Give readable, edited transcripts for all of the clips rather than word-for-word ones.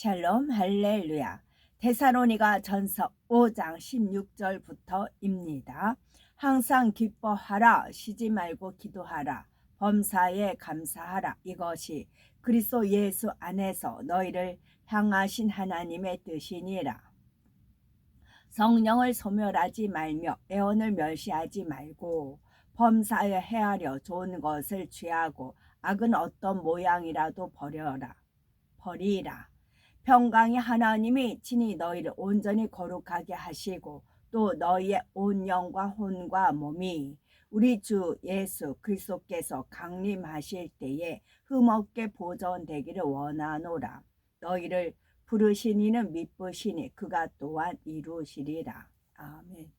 샬롬 할렐루야. 데살로니가 전서 5장 16절부터입니다. 항상 기뻐하라, 쉬지 말고 기도하라, 범사에 감사하라. 이것이 그리스도 예수 안에서 너희를 향하신 하나님의 뜻이니라. 성령을 소멸하지 말며 애원을 멸시하지 말고 범사에 헤아려 좋은 것을 취하고 악은 어떤 모양이라도 버리라. 평강의 하나님이 친히 너희를 온전히 거룩하게 하시고 또 너희의 온 영과 혼과 몸이 우리 주 예수 그리스도께서 강림하실 때에 흠없게 보존되기를 원하노라. 너희를 부르신 이는 미쁘시니 그가 또한 이루시리라. 아멘.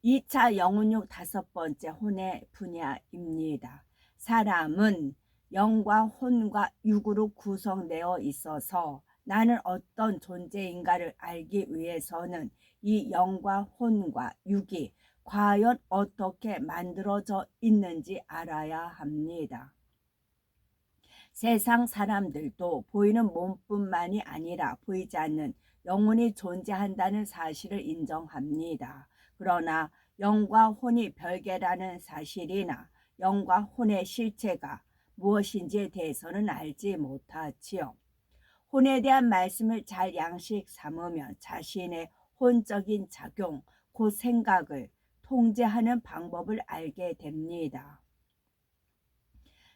2차 영혼육 5번째 혼의 분야입니다. 사람은 영과 혼과 육으로 구성되어 있어서 나는 어떤 존재인가를 알기 위해서는 이 영과 혼과 육이 과연 어떻게 만들어져 있는지 알아야 합니다. 세상 사람들도 보이는 몸뿐만이 아니라 보이지 않는 영혼이 존재한다는 사실을 인정합니다. 그러나 영과 혼이 별개라는 사실이나 영과 혼의 실체가 무엇인지에 대해서는 알지 못하지요. 혼에 대한 말씀을 잘 양식 삼으면 자신의 혼적인 작용, 곧 생각을 통제하는 방법을 알게 됩니다.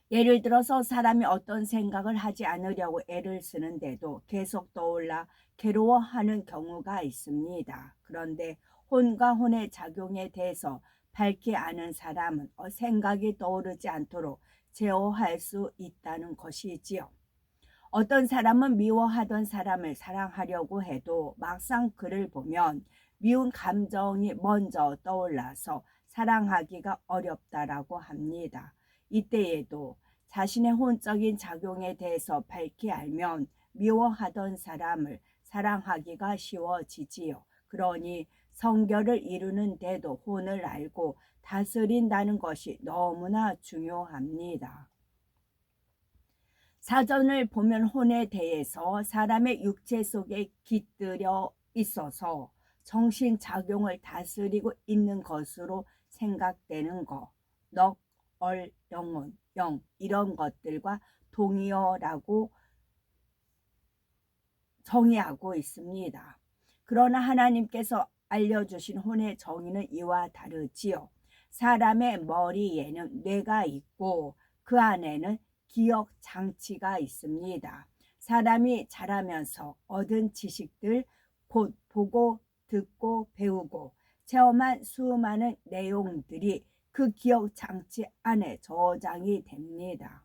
예를 들어서 사람이 어떤 생각을 하지 않으려고 애를 쓰는데도 계속 떠올라 괴로워하는 경우가 있습니다. 그런데 혼과 혼의 작용에 대해서 밝히 아는 사람은 생각이 떠오르지 않도록 제어할 수 있다는 것이지요. 어떤 사람은 미워하던 사람을 사랑하려고 해도 막상 그를 보면 미운 감정이 먼저 떠올라서 사랑하기가 어렵다라고 합니다. 이때에도 자신의 혼적인 작용에 대해서 밝히 알면 미워하던 사람을 사랑하기가 쉬워지지요. 그러니 성결을 이루는데도 혼을 알고 다스린다는 것이 너무나 중요합니다. 사전을 보면 혼에 대해서 사람의 육체 속에 깃들여 있어서 정신작용을 다스리고 있는 것으로 생각되는 것, 넉, 얼, 영혼, 영 이런 것들과 동의어라고 정의하고 있습니다. 그러나 하나님께서 알려주신 혼의 정의는 이와 다르지요. 사람의 머리에는 뇌가 있고 그 안에는 기억 장치가 있습니다. 사람이 자라면서 얻은 지식들, 곧 보고 듣고 배우고 체험한 수많은 내용들이 그 기억 장치 안에 저장이 됩니다.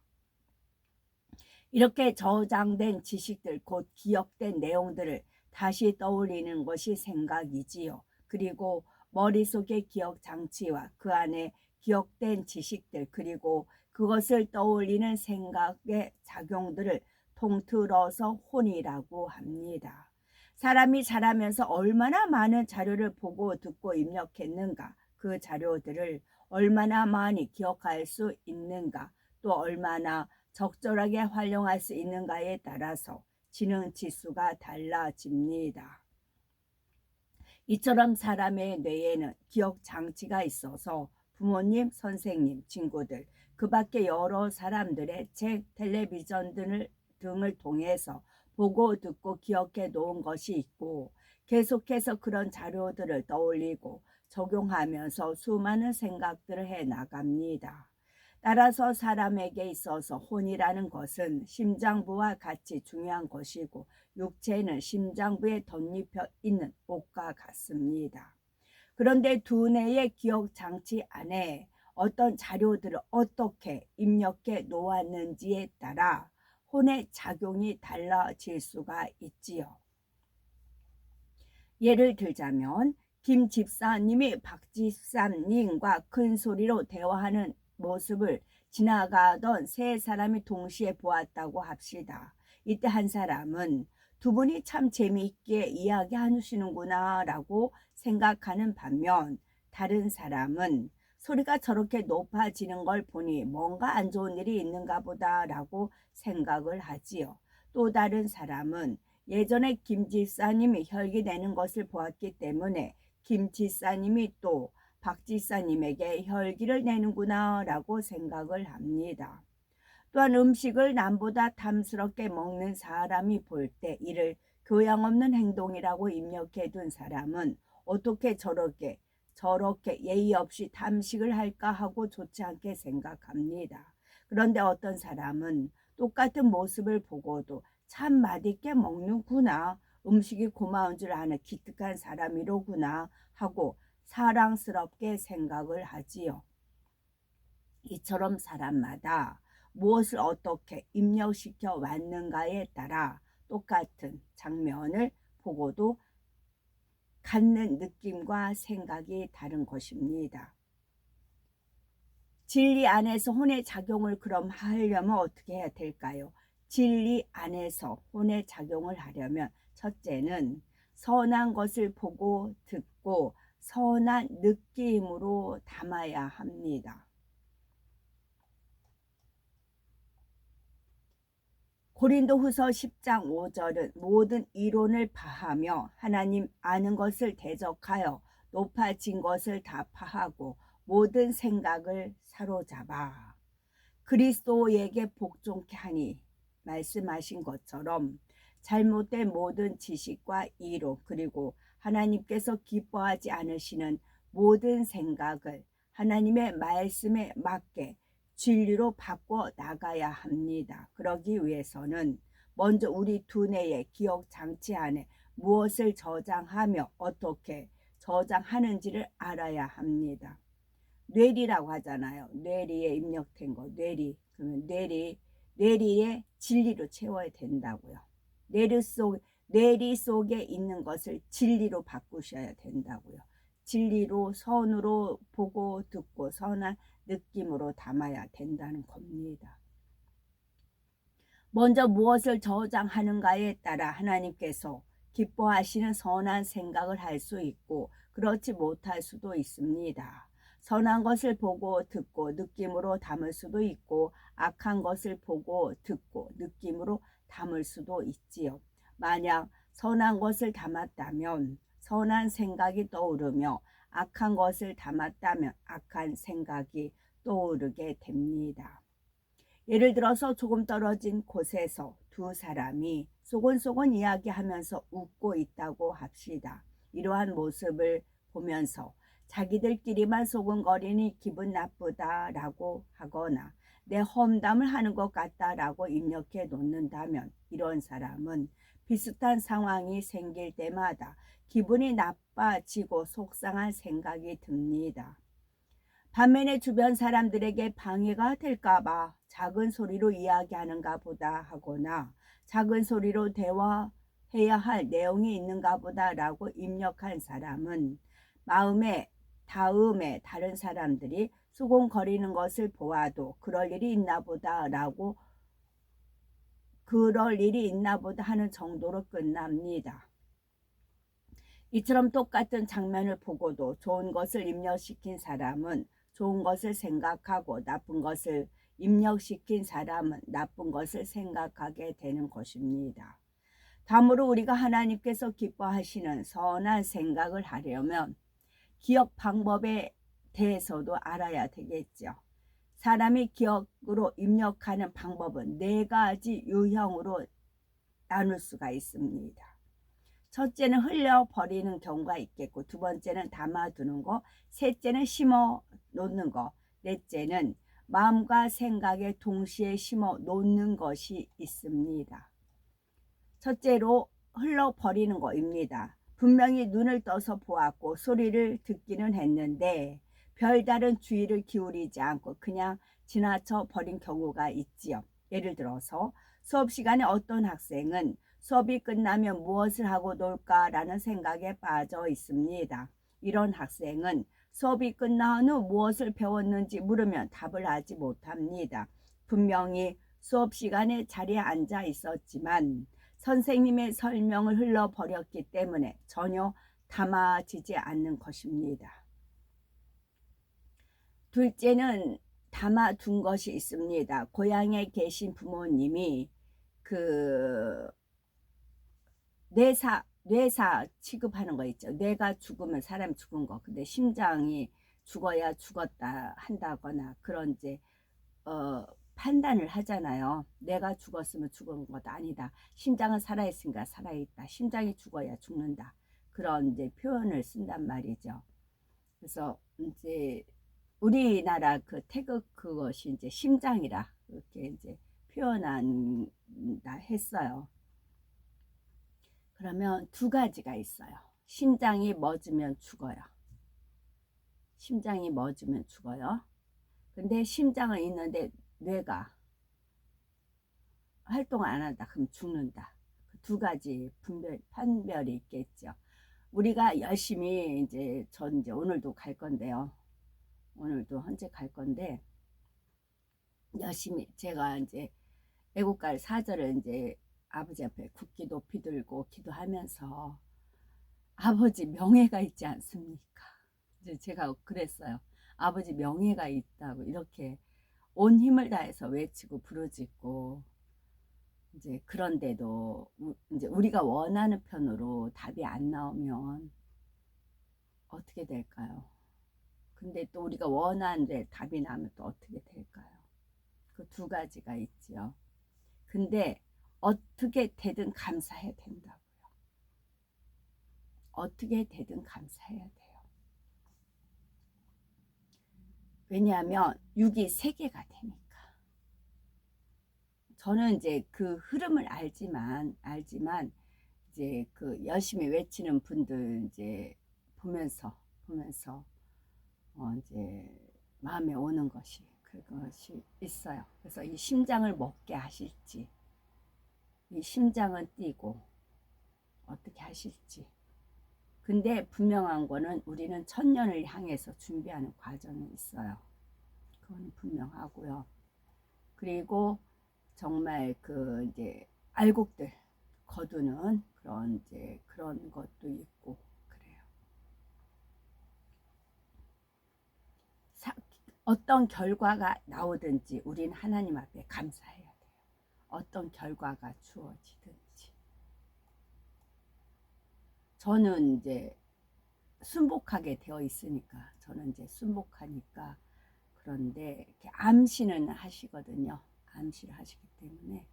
이렇게 저장된 지식들, 곧 기억된 내용들을 다시 떠올리는 것이 생각이지요. 그리고 머릿속의 기억 장치와 그 안에 기억된 지식들, 그리고 그것을 떠올리는 생각의 작용들을 통틀어서 혼이라고 합니다. 사람이 자라면서 얼마나 많은 자료를 보고 듣고 입력했는가, 그 자료들을 얼마나 많이 기억할 수 있는가, 또 얼마나 적절하게 활용할 수 있는가에 따라서 지능 지수가 달라집니다. 이처럼 사람의 뇌에는 기억 장치가 있어서 부모님, 선생님, 친구들, 그 밖에 여러 사람들의 책, 텔레비전 등을 통해서 보고 듣고 기억해 놓은 것이 있고 계속해서 그런 자료들을 떠올리고 적용하면서 수많은 생각들을 해 나갑니다. 따라서 사람에게 있어서 혼이라는 것은 심장부와 같이 중요한 것이고 육체는 심장부에 덧입혀 있는 옷과 같습니다. 그런데 두뇌의 기억 장치 안에 어떤 자료들을 어떻게 입력해 놓았는지에 따라 혼의 작용이 달라질 수가 있지요. 예를 들자면 김 집사님이 박 집사님과 큰 소리로 대화하는 모습을 지나가던 세 사람이 동시에 보았다고 합시다. 이때 한 사람은 두 분이 참 재미있게 이야기하시는구나 라고 생각하는 반면 다른 사람은 소리가 저렇게 높아지는 걸 보니 뭔가 안 좋은 일이 있는가 보다라고 생각을 하지요. 또 다른 사람은 예전에 김 집사님이 혈기 내는 것을 보았기 때문에 김 집사님이 또 박 집사님에게 혈기를 내는구나 라고 생각을 합니다. 또한 음식을 남보다 탐스럽게 먹는 사람이 볼 때 이를 교양 없는 행동이라고 입력해 둔 사람은 어떻게 저렇게 예의 없이 탐식을 할까 하고 좋지 않게 생각합니다. 그런데 어떤 사람은 똑같은 모습을 보고도 참 맛있게 먹는구나, 음식이 고마운 줄 아는 기특한 사람이로구나 하고 사랑스럽게 생각을 하지요. 이처럼 사람마다 무엇을 어떻게 입력시켜 왔는가에 따라 똑같은 장면을 보고도 갖는 느낌과 생각이 다른 것입니다. 진리 안에서 혼의 작용을 그럼 하려면 어떻게 해야 될까요? 진리 안에서 혼의 작용을 하려면 첫째는 선한 것을 보고 듣고 선한 느낌으로 담아야 합니다. 고린도후서 10장 5절은 모든 이론을 파하며 하나님 아는 것을 대적하여 높아진 것을 다 파하고 모든 생각을 사로잡아 그리스도에게 복종케 하니 말씀하신 것처럼 잘못된 모든 지식과 이론 그리고 하나님께서 기뻐하지 않으시는 모든 생각을 하나님의 말씀에 맞게 진리로 바꿔 나가야 합니다. 그러기 위해서는 먼저 우리 두뇌의 기억 장치 안에 무엇을 저장하며 어떻게 저장하는지를 알아야 합니다. 뇌리라고 하잖아요. 뇌리에 입력된 거, 뇌리. 그러면 뇌리에 진리로 채워야 된다고요. 뇌리 속에 있는 것을 진리로 바꾸셔야 된다고요. 진리로 선으로 보고 듣고 선한 느낌으로 담아야 된다는 겁니다. 먼저 무엇을 저장하는가에 따라 하나님께서 기뻐하시는 선한 생각을 할 수 있고 그렇지 못할 수도 있습니다. 선한 것을 보고 듣고 느낌으로 담을 수도 있고 악한 것을 보고 듣고 느낌으로 담을 수도 있지요. 만약 선한 것을 담았다면 선한 생각이 떠오르며 악한 것을 담았다면 악한 생각이 떠오르게 됩니다. 예를 들어서 조금 떨어진 곳에서 두 사람이 소곤소곤 이야기하면서 웃고 있다고 합시다. 이러한 모습을 보면서 자기들끼리만 소곤거리니 기분 나쁘다라고 하거나 내 험담을 하는 것 같다라고 입력해 놓는다면 이런 사람은 비슷한 상황이 생길 때마다 기분이 나빠지고 속상한 생각이 듭니다. 반면에 주변 사람들에게 방해가 될까봐 작은 소리로 이야기하는가 보다 하거나 작은 소리로 대화해야 할 내용이 있는가 보다라고 입력한 사람은 다음에 다른 사람들이 수곤거리는 것을 보아도 그럴 일이 있나 보다 하는 정도로 끝납니다. 이처럼 똑같은 장면을 보고도 좋은 것을 입력시킨 사람은 좋은 것을 생각하고 나쁜 것을 입력시킨 사람은 나쁜 것을 생각하게 되는 것입니다. 다음으로 우리가 하나님께서 기뻐하시는 선한 생각을 하려면 기억 방법에 대해서도 알아야 되겠죠. 사람이 기억으로 입력하는 방법은 4가지 유형으로 나눌 수가 있습니다. 첫째는 흘려버리는 경우가 있겠고 두 번째는 담아두는 거, 셋째는 심어 놓는 거, 넷째는 마음과 생각에 동시에 심어 놓는 것이 있습니다. 첫째로 흘러버리는 거입니다. 분명히 눈을 떠서 보았고 소리를 듣기는 했는데 별다른 주의를 기울이지 않고 그냥 지나쳐 버린 경우가 있지요. 예를 들어서 수업 시간에 어떤 학생은 수업이 끝나면 무엇을 하고 놀까라는 생각에 빠져 있습니다. 이런 학생은 수업이 끝난 후 무엇을 배웠는지 물으면 답을 하지 못합니다. 분명히 수업 시간에 자리에 앉아 있었지만 선생님의 설명을 흘러버렸기 때문에 전혀 담아지지 않는 것입니다. 둘째는 담아둔 것이 있습니다. 고향에 계신 부모님이 그 뇌사 취급하는 거 있죠. 뇌가 죽으면 사람 죽은 거. 근데 심장이 죽어야 죽었다 한다거나 그런 이제 판단을 하잖아요. 내가 죽었으면 죽은 것 아니다. 심장은 살아있으니까 살아있다. 심장이 죽어야 죽는다. 그런 이제 표현을 쓴단 말이죠. 그래서 이제 우리나라 그 태극 그것이 이제 심장이라 그렇게 이제 표현한다 했어요. 그러면 두 가지가 있어요. 심장이 멎으면 죽어요. 심장이 멎으면 죽어요. 근데 심장은 있는데 뇌가 활동 안 한다. 그럼 죽는다. 두 가지 판별이 있겠죠. 우리가 열심히 이제 전 이제 오늘도 갈 건데요. 오늘도 헌재 갈 건데 열심히 제가 이제 애국갈 사절을 이제 아버지 앞에 굳게 높이 들고 기도하면서 아버지 명예가 있지 않습니까? 이제 제가 그랬어요. 아버지 명예가 있다고 이렇게 온 힘을 다해서 외치고 부르짖고 이제 그런데도 이제 우리가 원하는 편으로 답이 안 나오면 어떻게 될까요? 근데 또 우리가 원하는데 답이 나면 또 어떻게 될까요? 그 두 가지가 있지요. 근데 어떻게 되든 감사해야 된다고요. 어떻게 되든 감사해야 돼요. 왜냐하면 6이 3개가 되니까. 저는 이제 그 흐름을 알지만 이제 그 열심히 외치는 분들 이제 보면서 이제 마음에 오는 것이 그것이 있어요. 그래서 이 심장을 먹게 하실지, 이 심장은 뛰고 어떻게 하실지. 근데 분명한 거는 우리는 천년을 향해서 준비하는 과정이 있어요. 그건 분명하고요. 그리고 정말 그 이제 알곡들 거두는 그런 이제 그런 것도 있고 그래요. 어떤 결과가 나오든지 우린 하나님 앞에 감사해야 돼요. 어떤 결과가 주어지든지. 저는 이제 순복하게 되어 있으니까 저는 이제 순복하니까 그런데 이렇게 암시는 하시거든요. 암시를 하시기 때문에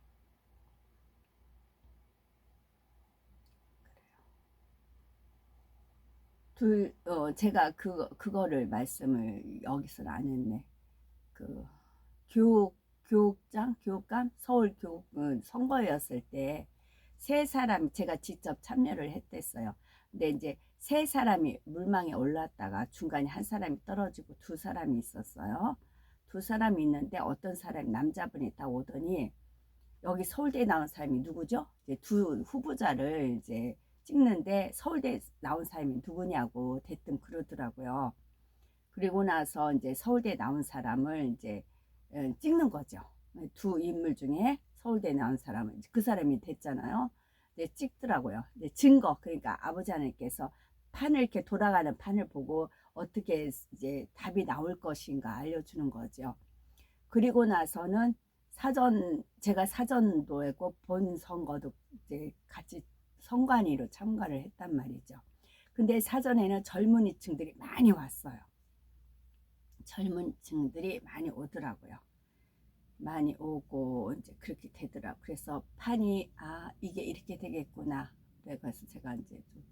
제가 그거를 말씀을 여기서는 안 했네. 그 교육감 서울 교육 선거였을 때 세 사람 제가 직접 참여를 했댔어요. 근데 이제 세 사람이 물망에 올랐다가 중간에 한 사람이 떨어지고 두 사람이 있었어요. 두 사람이 있는데 어떤 사람이 남자분이 딱 오더니 여기 서울대 나온 사람이 누구죠? 이제 두 후보자를 이제 찍는데 서울대 나온 사람이 누구냐고 대뜸 그러더라고요. 그리고 나서 이제 서울대 나온 사람을 이제 찍는 거죠. 두 인물 중에 서울대 나온 사람은 그 사람이 됐잖아요. 네, 찍더라고요. 네, 증거 그러니까 아버지 하나님께서 판을 이렇게 돌아가는 판을 보고 어떻게 이제 답이 나올 것인가 알려주는 거죠. 그리고 나서는 제가 사전도 했고 본 선거도 이제 같이 선관위로 참가를 했단 말이죠. 근데 사전에는 젊은이 층들이 많이 왔어요. 젊은 층들이 많이 오더라고요. 많이 오고 이제 그렇게 되더라고. 그래서 판이 이게 이렇게 되겠구나. 그래서 제가 이제 좀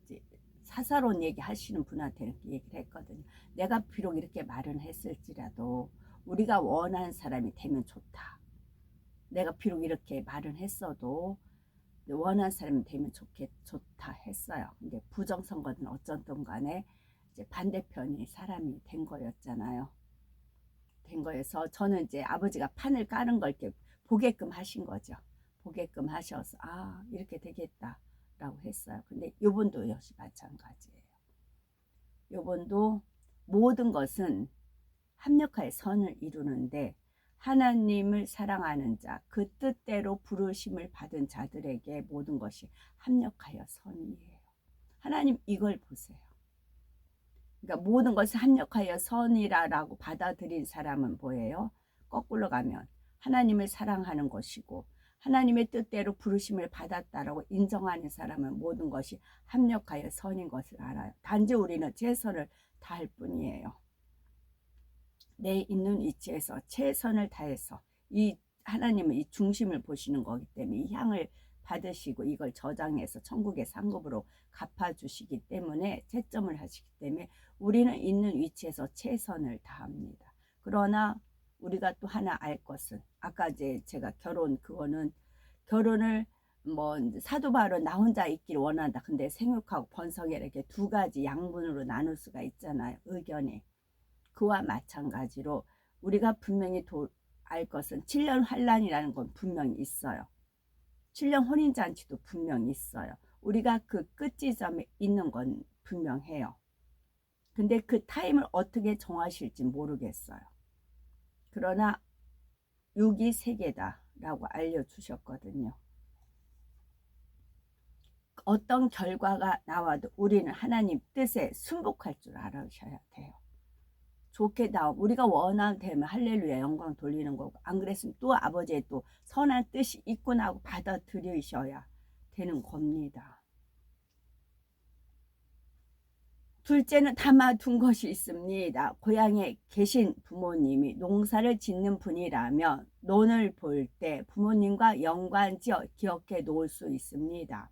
이제 사사로운 얘기 하시는 분한테 이렇게 얘기를 했거든요. 내가 비록 이렇게 말은 했을지라도 우리가 원하는 사람이 되면 좋다. 내가 비록 이렇게 말은 했어도 원하는 사람이 되면 좋다 했어요. 근데 부정선거는 어쩐든 간에 이제 반대편이 사람이 된 거였잖아요. 된 거여서 저는 이제 아버지가 판을 까는 걸 이렇게 보게끔 하신 거죠. 보게끔 하셔서 이렇게 되겠다라고 했어요. 근데 요번도 역시 마찬가지예요. 요번도 모든 것은 합력하여 선을 이루는데 하나님을 사랑하는 자, 그 뜻대로 부르심을 받은 자들에게 모든 것이 합력하여 선이에요. 하나님 이걸 보세요. 그러니까 모든 것을 합력하여 선이라고 받아들인 사람은 뭐예요? 거꾸로 가면 하나님을 사랑하는 것이고 하나님의 뜻대로 부르심을 받았다라고 인정하는 사람은 모든 것이 합력하여 선인 것을 알아요. 단지 우리는 최선을 다할 뿐이에요. 내 있는 위치에서 최선을 다해서 이 하나님은 이 중심을 보시는 거기 때문에 이 향을 받으시고 이걸 저장해서 천국의 상급으로 갚아주시기 때문에 채점을 하시기 때문에 우리는 있는 위치에서 최선을 다합니다. 그러나 우리가 또 하나 알 것은 아까 이제 제가 그거는 결혼을 뭐 사도 바울은 나 혼자 있길 원한다. 근데 생육하고 번성이라 이렇게 두 가지 양분으로 나눌 수가 있잖아요. 의견이. 그와 마찬가지로 우리가 분명히 알 것은 7년 환란이라는 건 분명히 있어요. 7년 혼인잔치도 분명히 있어요. 우리가 그 끝지점에 있는 건 분명해요. 근데 그 타임을 어떻게 정하실지 모르겠어요. 그러나 6이 세계다라고 알려주셨거든요. 어떤 결과가 나와도 우리는 하나님 뜻에 순복할 줄 알아셔야 돼요. 좋게 나오면 우리가 원하는 되면 할렐루야 영광 돌리는 거고 안 그랬으면 또 아버지의 또 선한 뜻이 있구나 하고 받아들이셔야 되는 겁니다. 둘째는 담아둔 것이 있습니다. 고향에 계신 부모님이 농사를 짓는 분이라면 논을 볼 때 부모님과 연관지어 기억해 놓을 수 있습니다.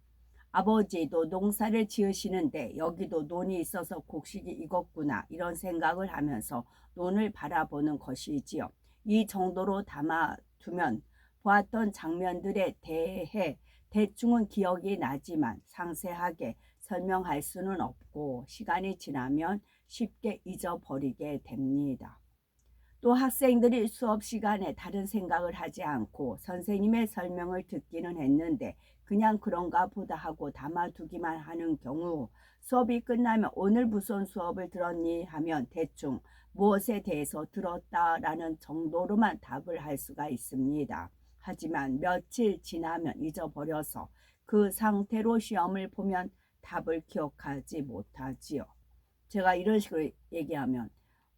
아버지도 농사를 지으시는데 여기도 논이 있어서 곡식이 익었구나 이런 생각을 하면서 논을 바라보는 것이지요. 이 정도로 담아두면 보았던 장면들에 대해 대충은 기억이 나지만 상세하게 설명할 수는 없고 시간이 지나면 쉽게 잊어버리게 됩니다. 또 학생들이 수업 시간에 다른 생각을 하지 않고 선생님의 설명을 듣기는 했는데 그냥 그런가 보다 하고 담아두기만 하는 경우 수업이 끝나면 오늘 무슨 수업을 들었니 하면 대충 무엇에 대해서 들었다라는 정도로만 답을 할 수가 있습니다. 하지만 며칠 지나면 잊어버려서 그 상태로 시험을 보면 답을 기억하지 못하지요. 제가 이런 식으로 얘기하면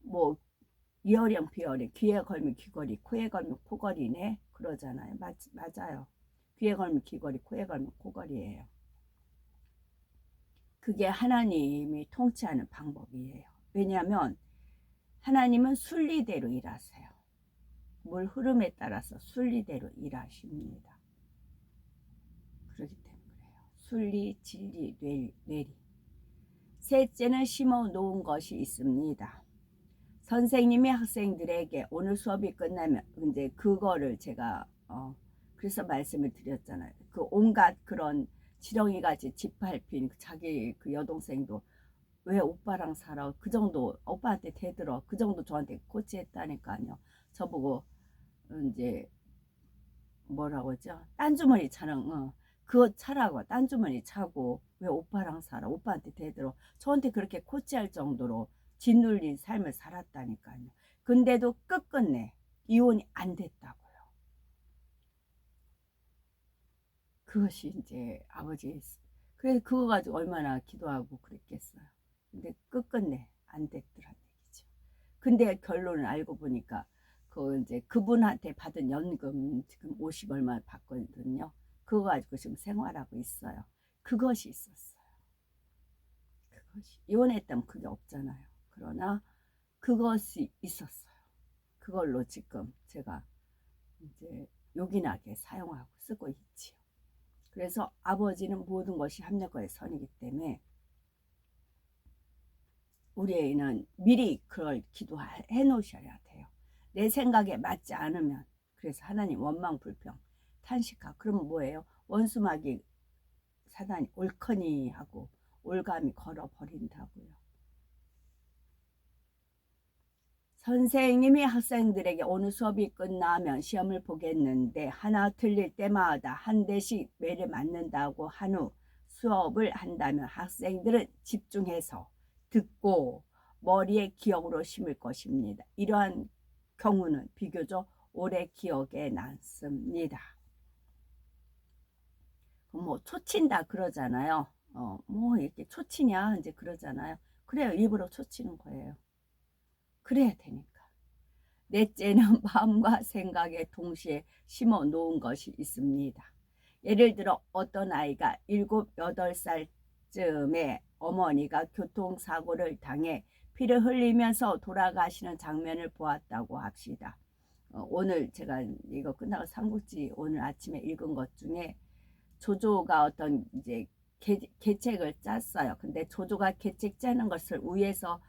뭐 이어령 비어령 귀에 걸면 귀걸이 코에 걸면 코걸이네 그러잖아요. 맞아요. 귀에 걸면 귀걸이 코에 걸면 코걸이에요. 그게 하나님이 통치하는 방법이에요. 왜냐하면 하나님은 순리대로 일하세요. 물 흐름에 따라서 순리대로 일하십니다. 그렇기 때문에 그래요. 순리, 진리, 뇌리. 셋째는 심어 놓은 것이 있습니다. 선생님이 학생들에게 오늘 수업이 끝나면 이제 그거를 제가 그래서 말씀을 드렸잖아요. 그 온갖 그런 지렁이같이 짓밟힌 자기 그 여동생도 왜 오빠랑 살아? 그 정도 오빠한테 대들어. 그 정도 저한테 코치했다니까요. 저보고 이제 뭐라고 하죠? 딴주머니 차는 그거 차라고 딴주머니 차고 왜 오빠랑 살아? 오빠한테 대들어. 저한테 그렇게 코치할 정도로 짓눌린 삶을 살았다니까요. 근데도 끝끝내 이혼이 안 됐다고요. 그것이 이제 아버지 그래서 그거 가지고 얼마나 기도하고 그랬겠어요. 근데 끝끝내 안 됐더란 얘기죠. 근데 결론을 알고 보니까 그 이제 그분한테 받은 연금 지금 50 얼마 받거든요. 그거 가지고 지금 생활하고 있어요. 그것이 있었어요. 그것이 이혼했다면 그게 없잖아요. 그러나 그것이 있었어요. 그걸로 지금 제가 이제 요긴하게 사용하고 쓰고 있지요. 그래서 아버지는 모든 것이 합력과의 선이기 때문에 우리 애는 미리 그걸 기도해 놓으셔야 돼요. 내 생각에 맞지 않으면 그래서 하나님 원망 불평 탄식하고 그러면 뭐예요? 원수마귀 사단이 옳거니 하고 올감이 걸어버린다고요. 선생님이 학생들에게 오늘 수업이 끝나면 시험을 보겠는데 하나 틀릴 때마다 한 대씩 매를 맞는다고 한 후 수업을 한다면 학생들은 집중해서 듣고 머리에 기억으로 심을 것입니다. 이러한 경우는 비교적 오래 기억에 남습니다. 뭐 초친다 그러잖아요. 뭐 이렇게 초치냐 이제 그러잖아요. 그래요. 일부러 초치는 거예요. 그래야 되니까. 넷째는 마음과 생각에 동시에 심어 놓은 것이 있습니다. 예를 들어 어떤 아이가 7, 8살쯤에 어머니가 교통사고를 당해 피를 흘리면서 돌아가시는 장면을 보았다고 합시다. 오늘 제가 이거 끝나고 삼국지 오늘 아침에 읽은 것 중에 조조가 어떤 이제 계책을 짰어요. 근데 조조가 계책 짜는 것을 위에서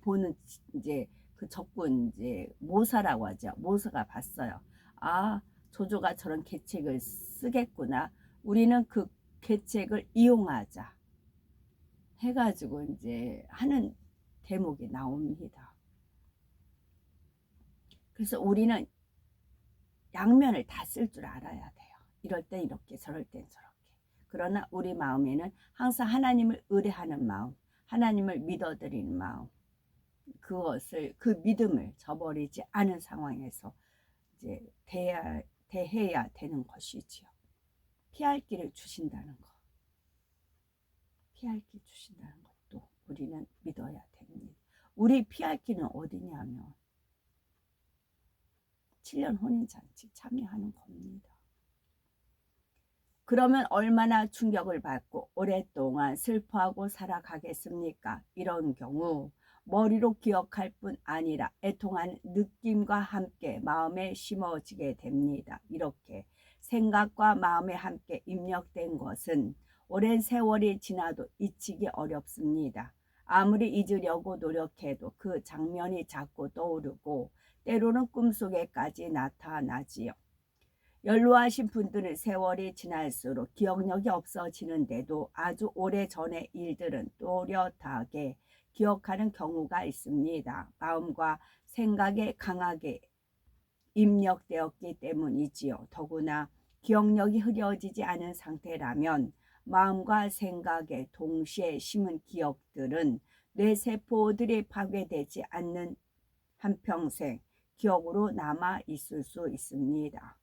보는 이제 그 적군 이제 모사라고 하죠. 모사가 봤어요. 아, 조조가 저런 계책을 쓰겠구나. 우리는 그 계책을 이용하자. 해가지고 이제 하는 대목이 나옵니다. 그래서 우리는 양면을 다 쓸 줄 알아야 돼요. 이럴 땐 이렇게, 저럴 땐 저렇게. 그러나 우리 마음에는 항상 하나님을 의뢰하는 마음, 하나님을 믿어드리는 마음, 그 믿음을 저버리지 않은 상황에서 이제 대해야 되는 것이지요. 피할 길을 주신다는 것, 피할 길 주신다는 것도 우리는 믿어야 됩니다. 우리 피할 길은 어디냐면 7년 혼인잔치 참여하는 겁니다. 그러면 얼마나 충격을 받고 오랫동안 슬퍼하고 살아가겠습니까? 이런 경우 머리로 기억할 뿐 아니라 애통하는 느낌과 함께 마음에 심어지게 됩니다. 이렇게 생각과 마음에 함께 입력된 것은 오랜 세월이 지나도 잊히기 어렵습니다. 아무리 잊으려고 노력해도 그 장면이 자꾸 떠오르고 때로는 꿈속에까지 나타나지요. 연로하신 분들은 세월이 지날수록 기억력이 없어지는데도 아주 오래전의 일들은 또렷하게 기억하는 경우가 있습니다. 마음과 생각에 강하게 입력되었기 때문이지요. 더구나 기억력이 흐려지지 않은 상태라면 마음과 생각에 동시에 심은 기억들은 뇌세포들이 파괴되지 않는 한평생 기억으로 남아 있을 수 있습니다.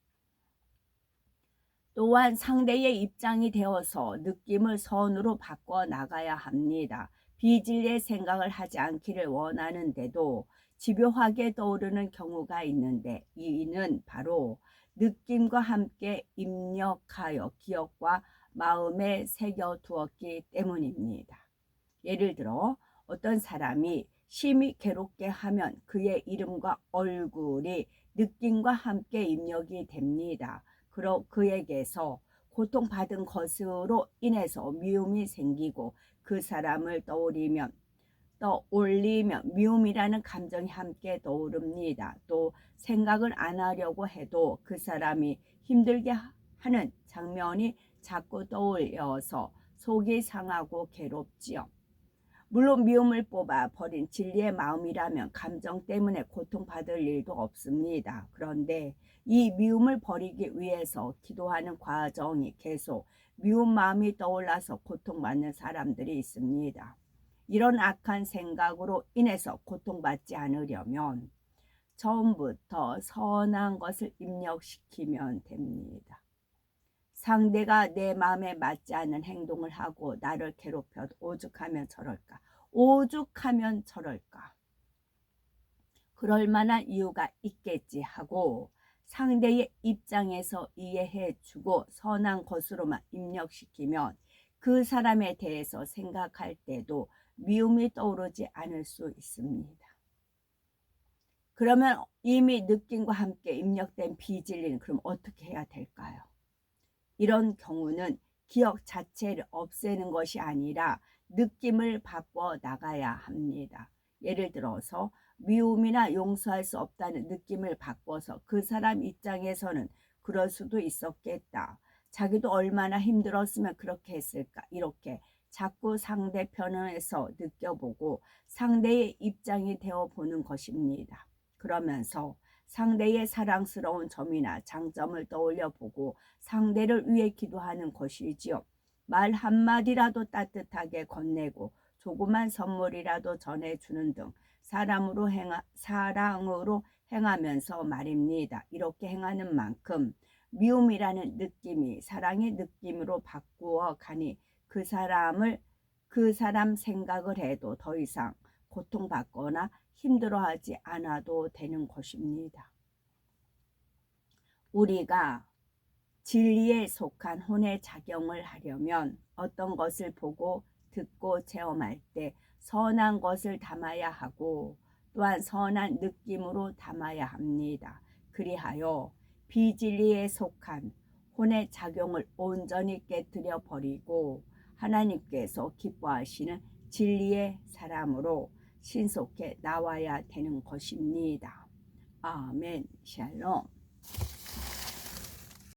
또한 상대의 입장이 되어서 느낌을 선으로 바꿔 나가야 합니다. 비진리의 생각을 하지 않기를 원하는데도 집요하게 떠오르는 경우가 있는데 이는 바로 느낌과 함께 입력하여 기억과 마음에 새겨두었기 때문입니다. 예를 들어 어떤 사람이 심히 괴롭게 하면 그의 이름과 얼굴이 느낌과 함께 입력이 됩니다. 그에게서 고통받은 것으로 인해서 미움이 생기고 그 사람을 떠올리면 미움이라는 감정이 함께 떠오릅니다. 또 생각을 안 하려고 해도 그 사람이 힘들게 하는 장면이 자꾸 떠올려서 속이 상하고 괴롭지요. 물론 미움을 뽑아 버린 진리의 마음이라면 감정 때문에 고통받을 일도 없습니다. 그런데 이 미움을 버리기 위해서 기도하는 과정이 계속 미운 마음이 떠올라서 고통받는 사람들이 있습니다. 이런 악한 생각으로 인해서 고통받지 않으려면 처음부터 선한 것을 입력시키면 됩니다. 상대가 내 마음에 맞지 않는 행동을 하고 나를 괴롭혀도 오죽하면 저럴까? 오죽하면 저럴까? 그럴 만한 이유가 있겠지 하고 상대의 입장에서 이해해주고 선한 것으로만 입력시키면 그 사람에 대해서 생각할 때도 미움이 떠오르지 않을 수 있습니다. 그러면 이미 느낌과 함께 입력된 비진리는 그럼 어떻게 해야 될까요? 이런 경우는 기억 자체를 없애는 것이 아니라 느낌을 바꿔 나가야 합니다. 예를 들어서 미움이나 용서할 수 없다는 느낌을 바꿔서 그 사람 입장에서는 그럴 수도 있었겠다. 자기도 얼마나 힘들었으면 그렇게 했을까. 이렇게 자꾸 상대편에서 느껴보고 상대의 입장이 되어보는 것입니다. 그러면서 상대의 사랑스러운 점이나 장점을 떠올려 보고 상대를 위해 기도하는 것이지요. 말 한마디라도 따뜻하게 건네고 조그만 선물이라도 전해주는 등 사랑으로 행하면서 말입니다. 이렇게 행하는 만큼 미움이라는 느낌이 사랑의 느낌으로 바꾸어 가니 그 사람을 그 사람 생각을 해도 더 이상 고통받거나 힘들어하지 않아도 되는 것입니다. 우리가 진리에 속한 혼의 작용을 하려면 어떤 것을 보고 듣고 체험할 때 선한 것을 담아야 하고 또한 선한 느낌으로 담아야 합니다. 그리하여 비진리에 속한 혼의 작용을 온전히 깨뜨려 버리고 하나님께서 기뻐하시는 진리의 사람으로 신속해 나와야 되는 것입니다. 아멘. 샬롬.